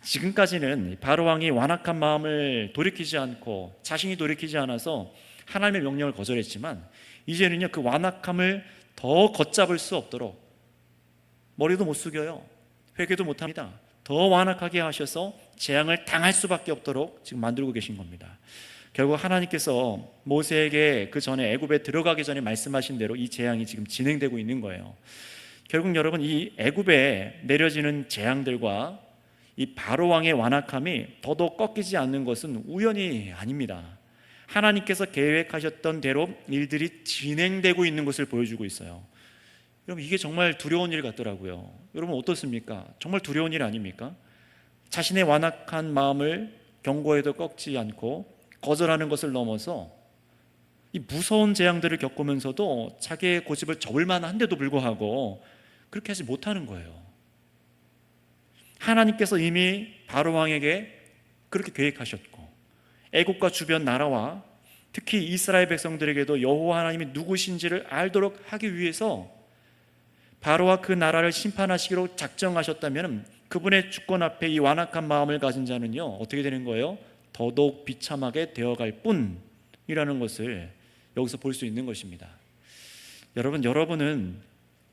지금까지는 바로 왕이 완악한 마음을 돌이키지 않고 자신이 돌이키지 않아서 하나님의 명령을 거절했지만 이제는요 그 완악함을 더 걷잡을 수 없도록 머리도 못 숙여요. 회개도 못합니다. 더 완악하게 하셔서 재앙을 당할 수밖에 없도록 지금 만들고 계신 겁니다. 결국 하나님께서 모세에게 그 전에 애굽에 들어가기 전에 말씀하신 대로 이 재앙이 지금 진행되고 있는 거예요. 결국 여러분 이 애굽에 내려지는 재앙들과 이 바로 왕의 완악함이 더더욱 꺾이지 않는 것은 우연이 아닙니다. 하나님께서 계획하셨던 대로 일들이 진행되고 있는 것을 보여주고 있어요. 여러분 이게 정말 두려운 일 같더라고요. 여러분 어떻습니까? 정말 두려운 일 아닙니까? 자신의 완악한 마음을 경고해도 꺾지 않고 거절하는 것을 넘어서 이 무서운 재앙들을 겪으면서도 자기의 고집을 접을 만한데도 불구하고 그렇게 하지 못하는 거예요. 하나님께서 이미 바로 왕에게 그렇게 계획하셨고 애국과 주변 나라와 특히 이스라엘 백성들에게도 여호와 하나님이 누구신지를 알도록 하기 위해서 바로와 그 나라를 심판하시기로 작정하셨다면 그분의 주권 앞에 이 완악한 마음을 가진 자는요 어떻게 되는 거예요? 더더욱 비참하게 되어갈 뿐이라는 것을 여기서 볼 수 있는 것입니다. 여러분은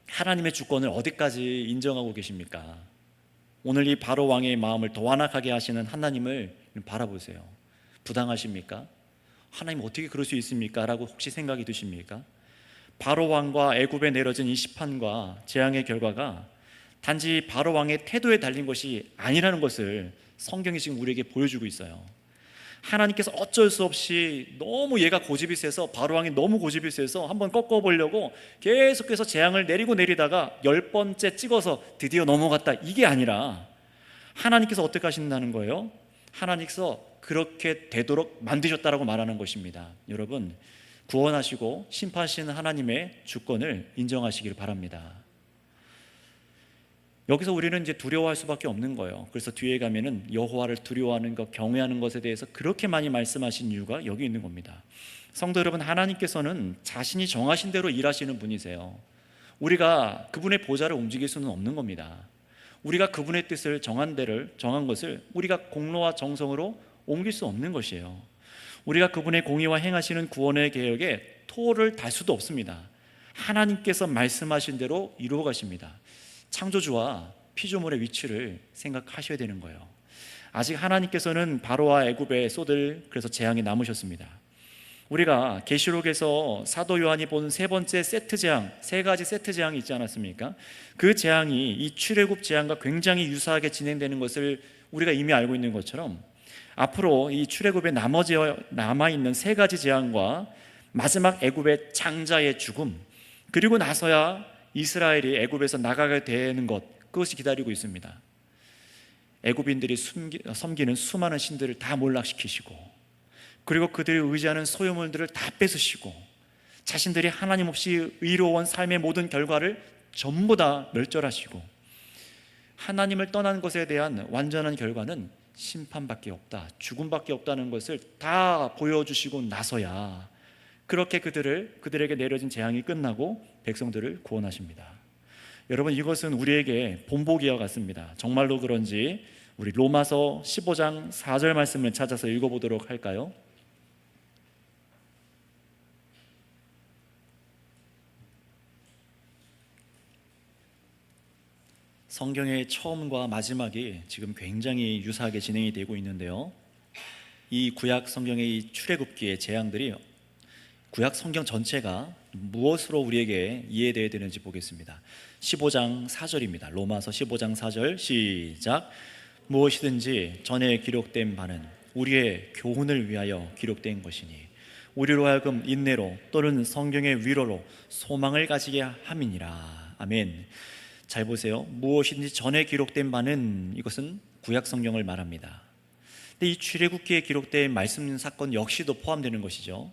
하나님의 주권을 어디까지 인정하고 계십니까? 오늘 이 바로 왕의 마음을 더 완악하게 하시는 하나님을 바라보세요. 부당하십니까? 하나님 어떻게 그럴 수 있습니까? 라고 혹시 생각이 드십니까? 바로 왕과 애굽에 내려진 이 심판과 재앙의 결과가 단지 바로 왕의 태도에 달린 것이 아니라는 것을 성경이 지금 우리에게 보여주고 있어요. 하나님께서 어쩔 수 없이 너무 얘가 고집이 세서 바로 왕이 너무 고집이 세서 한번 꺾어보려고 계속해서 재앙을 내리고 내리다가 10번째 찍어서 드디어 넘어갔다, 이게 아니라 하나님께서 어떻게 하신다는 거예요? 하나님께서 그렇게 되도록 만드셨다라고 말하는 것입니다. 여러분 구원하시고 심판하시는 하나님의 주권을 인정하시길 바랍니다. 여기서 우리는 이제 두려워할 수밖에 없는 거예요. 그래서 뒤에 가면은 여호와를 두려워하는 것, 경외하는 것에 대해서 그렇게 많이 말씀하신 이유가 여기 있는 겁니다. 성도 여러분, 하나님께서는 자신이 정하신 대로 일하시는 분이세요. 우리가 그분의 보좌를 움직일 수는 없는 겁니다. 우리가 그분의 뜻을 정한 것을 우리가 공로와 정성으로 옮길 수 없는 것이에요. 우리가 그분의 공의와 행하시는 구원의 계획에 토를 달 수도 없습니다. 하나님께서 말씀하신 대로 이루어 가십니다. 창조주와 피조물의 위치를 생각하셔야 되는 거예요. 아직 하나님께서는 바로와 애굽에 쏟을 그래서 재앙이 남으셨습니다. 우리가 계시록에서 사도 요한이 본 세 번째 세트 재앙, 세 가지 세트 재앙이 있지 않았습니까? 그 재앙이 이 출애굽 재앙과 굉장히 유사하게 진행되는 것을 우리가 이미 알고 있는 것처럼 앞으로 이 출애굽에 남아있는 세 가지 재앙과 마지막 애굽의 장자의 죽음, 그리고 나서야 이스라엘이 애굽에서 나가게 되는 것, 그것이 기다리고 있습니다. 애굽인들이 섬기는 수많은 신들을 다 몰락시키시고, 그리고 그들이 의지하는 소유물들을 다 뺏으시고, 자신들이 하나님 없이 의로운 삶의 모든 결과를 전부 다 멸절하시고, 하나님을 떠난 것에 대한 완전한 결과는 심판밖에 없다, 죽음밖에 없다는 것을 다 보여주시고 나서야 그렇게 그들에게 내려진 재앙이 끝나고 백성들을 구원하십니다. 여러분, 이것은 우리에게 본보기와 같습니다. 정말로 그런지 우리 로마서 15장 4절 말씀을 찾아서 읽어보도록 할까요? 성경의 처음과 마지막이 지금 굉장히 유사하게 진행이 되고 있는데요, 이 구약 성경의 이 출애굽기의 재앙들이 구약 성경 전체가 무엇으로 우리에게 이해되어야 되는지 보겠습니다. 15장 4절입니다. 로마서 15장 4절 시작. 무엇이든지 전에 기록된 바는 우리의 교훈을 위하여 기록된 것이니 우리로 하여금 인내로 또는 성경의 위로로 소망을 가지게 함이니라. 아멘. 잘 보세요. 무엇인지 전에 기록된 바는 이것은 구약 성경을 말합니다. 근데 이 출애굽기에 기록된 말씀 사건 역시도 포함되는 것이죠.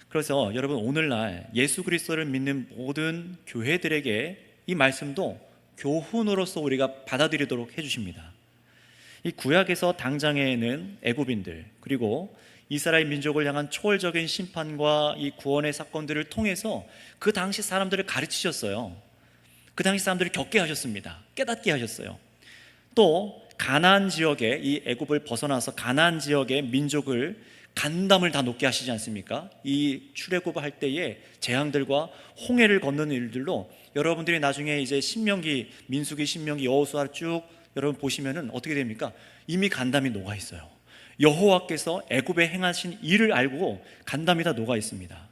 그래서 여러분, 오늘날 예수 그리스도를 믿는 모든 교회들에게 이 말씀도 교훈으로서 우리가 받아들이도록 해주십니다. 이 구약에서 당장에는 애굽인들 그리고 이스라엘 민족을 향한 초월적인 심판과 이 구원의 사건들을 통해서 그 당시 사람들을 가르치셨어요. 그 당시 사람들을 겪게 하셨습니다. 깨닫게 하셨어요. 또 가나안 지역에, 이 애굽을 벗어나서 가나안 지역의 민족을 간담을 다 높게 하시지 않습니까? 이 출애굽을 할 때의 재앙들과 홍해를 건너는 일들로 여러분들이 나중에 이제 신명기, 민수기, 신명기, 여호수아를 쭉 여러분 보시면은 어떻게 됩니까? 이미 간담이 녹아 있어요. 여호와께서 애굽에 행하신 일을 알고 간담이 다 녹아 있습니다.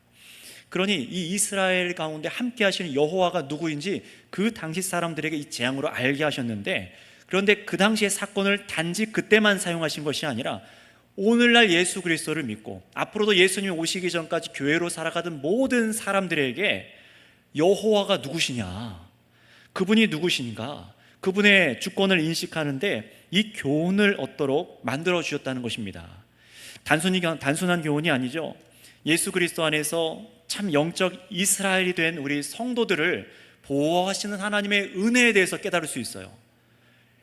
그러니 이 이스라엘 가운데 함께 하시는 여호와가 누구인지 그 당시 사람들에게 이 재앙으로 알게 하셨는데, 그런데 그 당시의 사건을 단지 그때만 사용하신 것이 아니라 오늘날 예수 그리스도를 믿고 앞으로도 예수님이 오시기 전까지 교회로 살아가던 모든 사람들에게 여호와가 누구시냐, 그분이 누구신가, 그분의 주권을 인식하는데 이 교훈을 얻도록 만들어 주셨다는 것입니다. 단순한 교훈이 아니죠. 예수 그리스도 안에서 참 영적 이스라엘이 된 우리 성도들을 보호하시는 하나님의 은혜에 대해서 깨달을 수 있어요.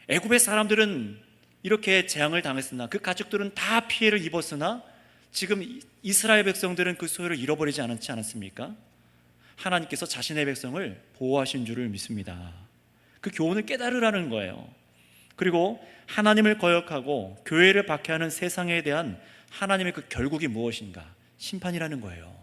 애굽의 사람들은 이렇게 재앙을 당했으나 그 가족들은 다 피해를 입었으나 지금 이스라엘 백성들은 그 소유를 잃어버리지 않았지 않았습니까? 하나님께서 자신의 백성을 보호하신 줄을 믿습니다. 그 교훈을 깨달으라는 거예요. 그리고 하나님을 거역하고 교회를 박해하는 세상에 대한 하나님의 그 결국이 무엇인가? 심판이라는 거예요.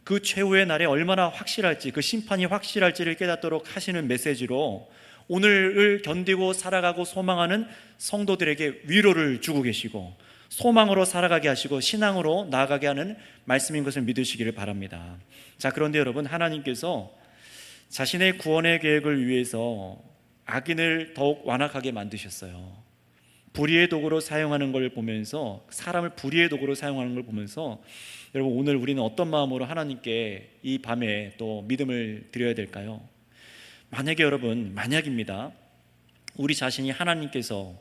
그 최후의 날에 얼마나 확실할지, 그 심판이 확실할지를 깨닫도록 하시는 메시지로 오늘을 견디고 살아가고 소망하는 성도들에게 위로를 주고 계시고 소망으로 살아가게 하시고 신앙으로 나아가게 하는 말씀인 것을 믿으시기를 바랍니다. 자, 그런데 여러분, 하나님께서 자신의 구원의 계획을 위해서 악인을 더욱 완악하게 만드셨어요. 불의의 도구로 사용하는 걸 보면서, 사람을 불의의 도구로 사용하는 걸 보면서 여러분, 오늘 우리는 어떤 마음으로 하나님께 이 밤에 또 믿음을 드려야 될까요? 만약에 여러분, 만약입니다, 우리 자신이 하나님께서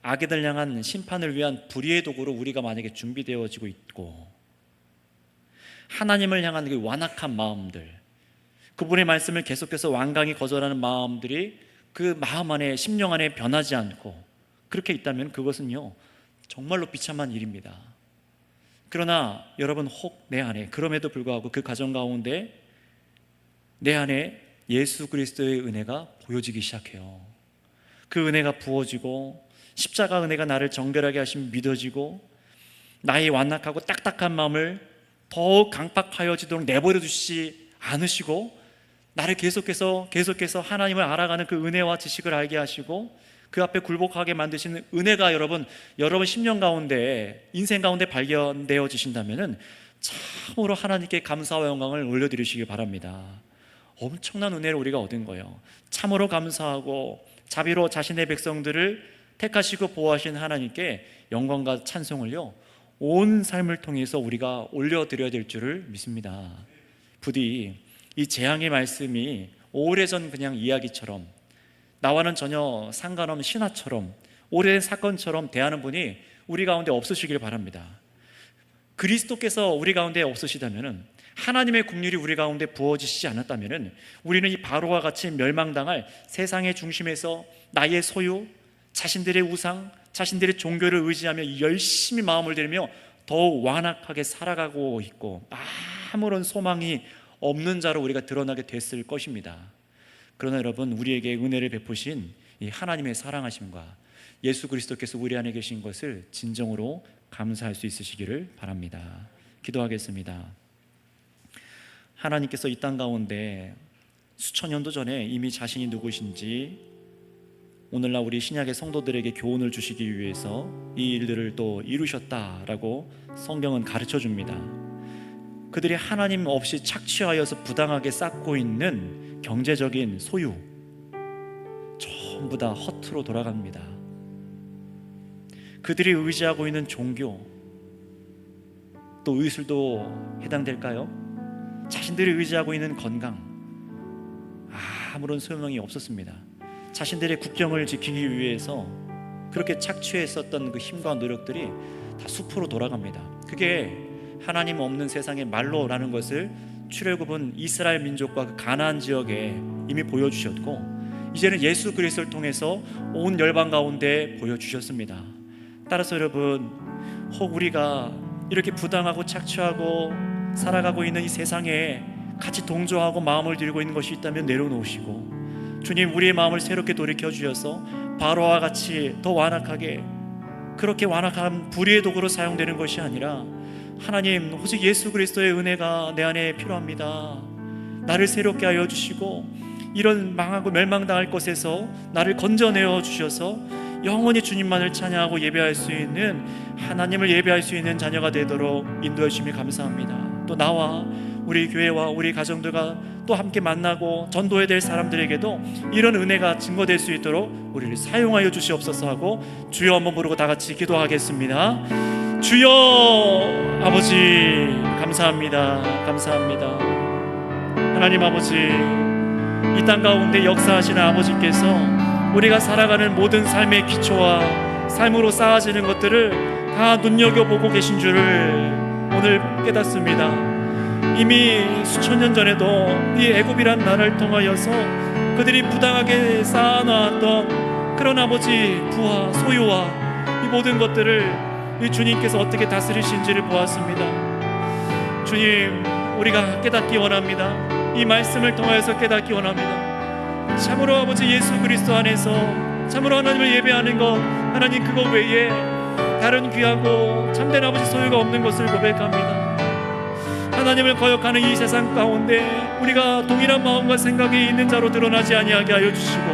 악인을 향한 심판을 위한 불의의 도구로 우리가 만약에 준비되어지고 있고, 하나님을 향한 그 완악한 마음들, 그분의 말씀을 계속해서 완강히 거절하는 마음들이 그 마음 안에, 심령 안에 변하지 않고 그렇게 있다면 그것은요 정말로 비참한 일입니다. 그러나 여러분, 혹 내 안에, 그럼에도 불구하고 그 가정 가운데 내 안에 예수 그리스도의 은혜가 보여지기 시작해요. 그 은혜가 부어지고 십자가 은혜가 나를 정결하게 하시면 믿어지고 나의 완악하고 딱딱한 마음을 더욱 강팍하여지도록 내버려 두시지 않으시고 나를 계속해서 하나님을 알아가는 그 은혜와 지식을 알게 하시고 그 앞에 굴복하게 만드시는 은혜가 여러분 심령 가운데, 인생 가운데 발견되어지신다면 참으로 하나님께 감사와 영광을 올려드리시기 바랍니다. 엄청난 은혜를 우리가 얻은 거예요. 참으로 감사하고 자비로 자신의 백성들을 택하시고 보호하신 하나님께 영광과 찬송을요 온 삶을 통해서 우리가 올려드려야 될 줄을 믿습니다. 부디 이 재앙의 말씀이 오래전 그냥 이야기처럼, 나와는 전혀 상관없는 신화처럼, 오래된 사건처럼 대하는 분이 우리 가운데 없으시길 바랍니다. 그리스도께서 우리 가운데 없으시다면, 하나님의 긍휼이 우리 가운데 부어지시지 않았다면 우리는 이 바로와 같이 멸망당할 세상의 중심에서 나의 소유, 자신들의 우상, 자신들의 종교를 의지하며 열심히 마음을 들이며 더욱 완악하게 살아가고 있고 아무런 소망이 없는 자로 우리가 드러나게 됐을 것입니다. 그러나 여러분, 우리에게 은혜를 베푸신 이 하나님의 사랑하심과 예수 그리스도께서 우리 안에 계신 것을 진정으로 감사할 수 있으시기를 바랍니다. 기도하겠습니다. 하나님께서 이 땅 가운데 수천 년도 전에 이미 자신이 누구신지 오늘날 우리 신약의 성도들에게 교훈을 주시기 위해서 이 일들을 또 이루셨다라고 성경은 가르쳐 줍니다. 그들이 하나님 없이 착취하여서 부당하게 쌓고 있는 경제적인 소유 전부 다 허투루 돌아갑니다. 그들이 의지하고 있는 종교, 또 의술도 해당될까요? 자신들이 의지하고 있는 건강, 아무런 소용이 없었습니다. 자신들의 국경을 지키기 위해서 그렇게 착취했었던 그 힘과 노력들이 다 수포로 돌아갑니다. 그게 하나님 없는 세상의 말로라는 것을 출애굽은 이스라엘 민족과 그 가나안 지역에 이미 보여주셨고, 이제는 예수 그리스도를 통해서 온 열방 가운데 보여주셨습니다. 따라서 여러분, 혹 우리가 이렇게 부당하고 착취하고 살아가고 있는 이 세상에 같이 동조하고 마음을 들고 있는 것이 있다면 내려놓으시고, 주님, 우리의 마음을 새롭게 돌이켜 주셔서 바로와 같이 더 완악하게, 그렇게 완악한 불의의 도구로 사용되는 것이 아니라, 하나님, 오직 예수 그리스도의 은혜가 내 안에 필요합니다. 나를 새롭게 하여 주시고 이런 망하고 멸망당할 것에서 나를 건져내어 주셔서 영원히 주님만을 찬양하고 예배할 수 있는, 하나님을 예배할 수 있는 자녀가 되도록 인도해 주심에 감사합니다. 또 나와 우리 교회와 우리 가정들과 또 함께 만나고 전도해야 될 사람들에게도 이런 은혜가 증거될 수 있도록 우리를 사용하여 주시옵소서 하고 주여 한번 부르고 다 같이 기도하겠습니다. 주여, 아버지 감사합니다. 감사합니다. 하나님 아버지, 이 땅 가운데 역사하시는 아버지께서 우리가 살아가는 모든 삶의 기초와 삶으로 쌓아지는 것들을 다 눈여겨보고 계신 줄을 오늘 깨닫습니다. 이미 수천 년 전에도 이 애굽이란 나라를 통하여서 그들이 부당하게 쌓아놨던 그런 아버지 부와 소유와 이 모든 것들을 이 주님께서 어떻게 다스리신지를 보았습니다. 주님, 우리가 깨닫기 원합니다. 이 말씀을 통하여서 깨닫기 원합니다. 참으로 아버지 예수 그리스도 안에서 참으로 하나님을 예배하는 것, 하나님 그거 외에 다른 귀하고 참된 아버지 소유가 없는 것을 고백합니다. 하나님을 거역하는 이 세상 가운데 우리가 동일한 마음과 생각이 있는 자로 드러나지 아니하게 하여 주시고,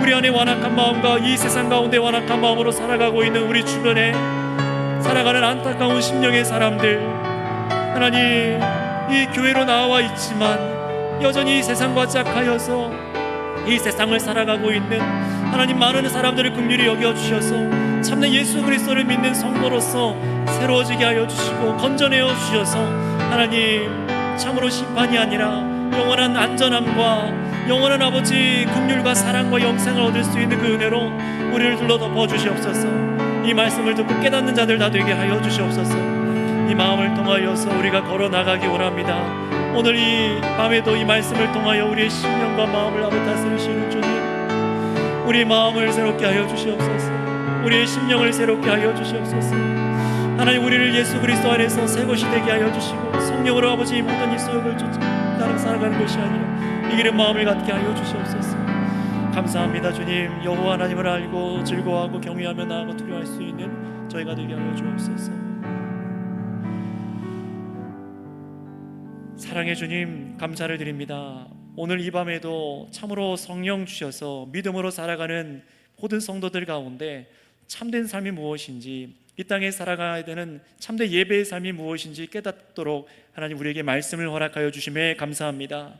우리 안에 완악한 마음과 이 세상 가운데 완악한 마음으로 살아가고 있는 우리 주변에 살아가는 안타까운 심령의 사람들, 하나님, 이 교회로 나와 있지만 여전히 이 세상과 짝하여서 이 세상을 살아가고 있는 하나님, 많은 사람들을 긍휼히 여겨주셔서 참된 예수 그리스도를 믿는 성도로서 새로워지게 하여 주시고 건져내어 주셔서 하나님, 참으로 심판이 아니라 영원한 안전함과 영원한 아버지 긍휼과 사랑과 영생을 얻을 수 있는 그 은혜로 우리를 둘러덮어 주시옵소서. 이 말씀을 듣고 깨닫는 자들 다 되게 하여 주시옵소서. 이 마음을 통하여서 우리가 걸어나가기 원합니다. 오늘 이 밤에도 이 말씀을 통하여 우리의 심령과 마음을 아버지 다스리시는 주님, 우리의 마음을 새롭게 하여 주시옵소서. 우리의 심령을 새롭게 하여 주시옵소서. 하나님, 우리를 예수 그리스도 안에서 새 것이 되게 하여 주시고 성령으로 아버지 이 모든 이 소욕을 따라 살아가는 것이 아니라 이기는 마음을 갖게 하여 주시옵소서. 감사합니다. 주님, 여호와 하나님을 알고 즐거워하고 경외하며 나아가 두려워할 수 있는 저희가 되게 하여 주옵소서. 사랑의 주님, 감사를 드립니다. 오늘 이 밤에도 참으로 성령 주셔서 믿음으로 살아가는 모든 성도들 가운데 참된 삶이 무엇인지, 이 땅에 살아가야 되는 참된 예배의 삶이 무엇인지 깨닫도록 하나님 우리에게 말씀을 허락하여 주심에 감사합니다.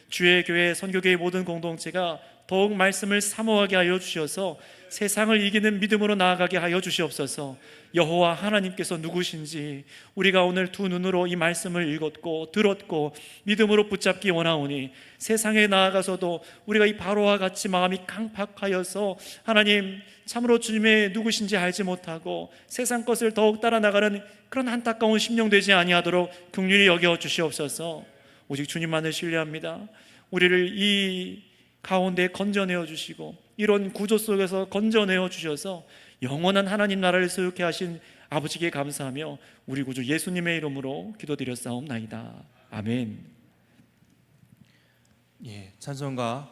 주의 교회, 선교계의 모든 공동체가 더욱 말씀을 사모하게 하여 주셔서 세상을 이기는 믿음으로 나아가게 하여 주시옵소서. 여호와 하나님께서 누구신지 우리가 오늘 두 눈으로 이 말씀을 읽었고 들었고 믿음으로 붙잡기 원하오니, 세상에 나아가서도 우리가 이 바로와 같이 마음이 강팍하여서 하나님, 참으로 주님의 누구신지 알지 못하고 세상 것을 더욱 따라 나가는 그런 안타까운 심령 되지 아니하도록 긍휼히 여겨 주시옵소서. 오직 주님만을 신뢰합니다. 우리를 이 가운데 건져내어 주시고 이런 구조 속에서 건져내어 주셔서 영원한 하나님 나라를 소유케 하신 아버지께 감사하며 우리 구주 예수님의 이름으로 기도드렸사옵나이다. 아멘. 찬송가